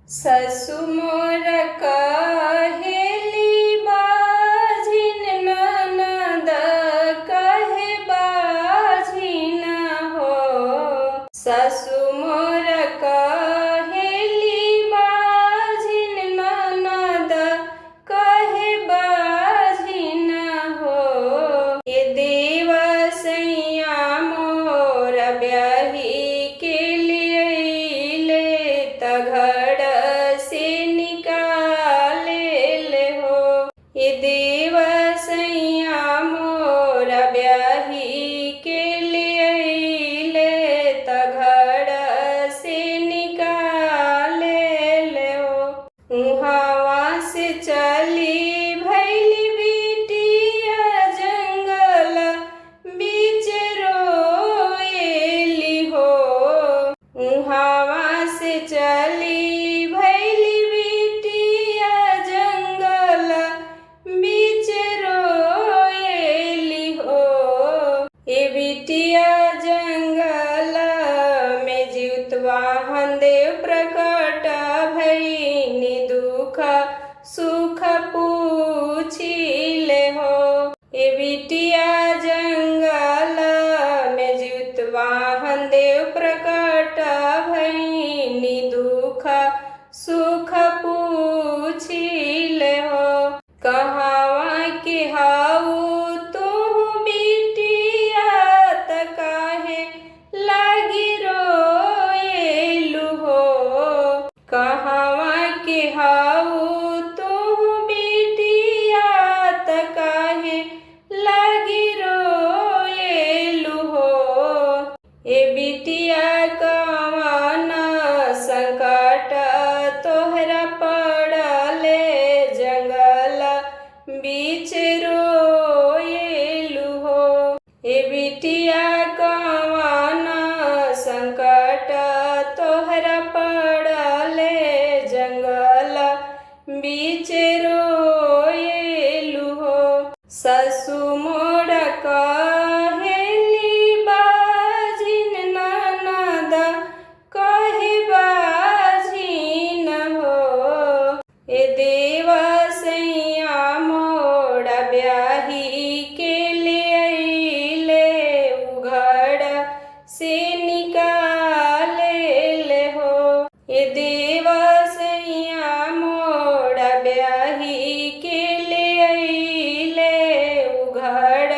ससु मोर कहेली बाझिन ननद कहे बाझिन हो। ससु मोर कहेली बाझिन ननद कहे बाझिन हो। ये देवसैया मोर ब्याही के लिए ले तघड़ से निकाले ले हो। ये देवसैया मोर ब्याही के लिए ले तघड़ से निकाले ले हो। उहावा से चली भैली बिटिया जंगल बीच रोएली हो। उहावा से चली भैली बिटिया जंगल बीच रोएली हो। ए बिटिया जंगल में जीवतवा देव प्रकट भईनी दुख सुख पूछिले हो। ए बिटिया जंगल में जीवतवा देव प्रकट भईनी दुख सुख पूछिले हो। कहावा के हाउ तू बिटिया त काहे लागी रोएलु हो। कहावा के हाउ तू बिटिया त काहे लागी रोएलु हो। ए बिटिया कवन संकट तोहरा पड़ले जंगल बीच रोएलु हो। ए बिटिया कवन संकट तोहरा पड़ले जंगल बीच रोएलु हो। ससु मोर कहेली बाझिन ननद कहे बाझिन हो। ए देवसैया मोर ब्याही के लिए ले उघड़ से निकाले ले हो। ए देवसैया मोर ब्याही के लिए ले उघड़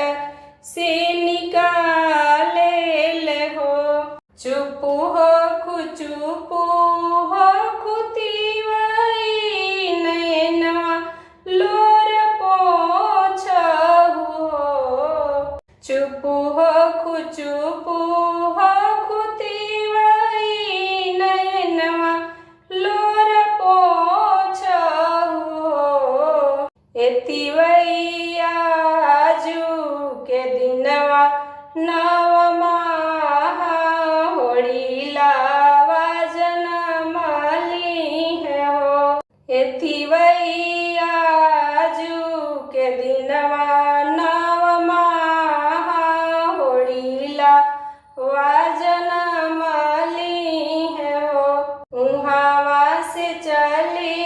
से निकाले ले हो। चुप हो खुतिवई नैनवा लोर पोछहु हो। चुप हो खुतिवई नैनवा लोर पोछहु हो। एतिवई आजू के दिनवा नवमाह होड़िलावा जनमली है हो। एतिवई आजू के दिनवा नवमाह होड़िलावा जनमली है हो। उहावा से चली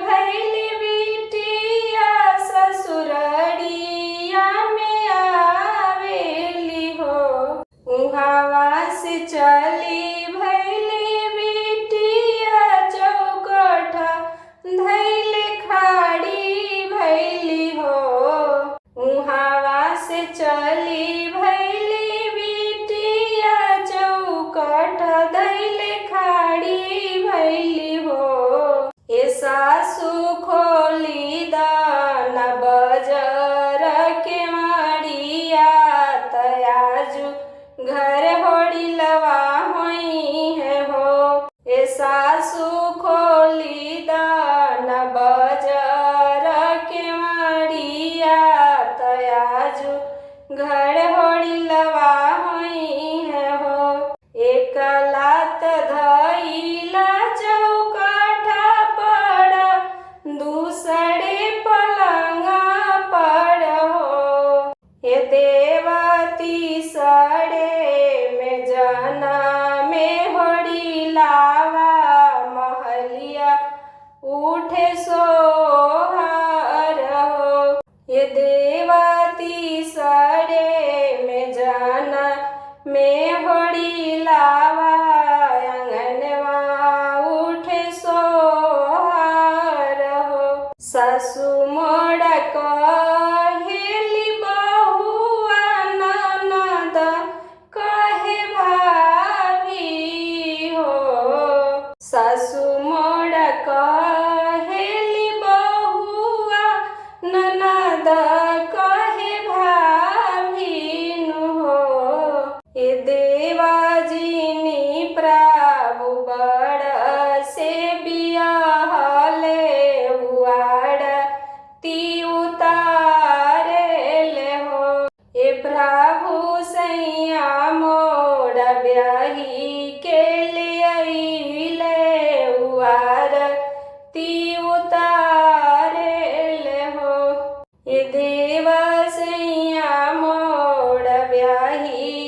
भैली बिटिया ससुरड़िया में आवेली हो। उहावा से चली भैली बिटिया चौकठ धैले खाड़ी भैली हो। मैया उठे सोहर हो। ये देवती सड़े में जाना में होड़ी लावा अंगनवा उठे सोहर हो। सासु मोड़ कहेली बहुआ ननद कहे भाभी हो। सासु मोड़ कहेली बहुआ ननद कहे भाभी हो। ये देवाजिनी प्रभु बड़ से बियाहले उआड़ ती उतारेले हो। ये प्रभु सैया मोड़ ब्याही के ले अइले उआर ती उतारेले हो। ये देव सैया मोड़ ब्याही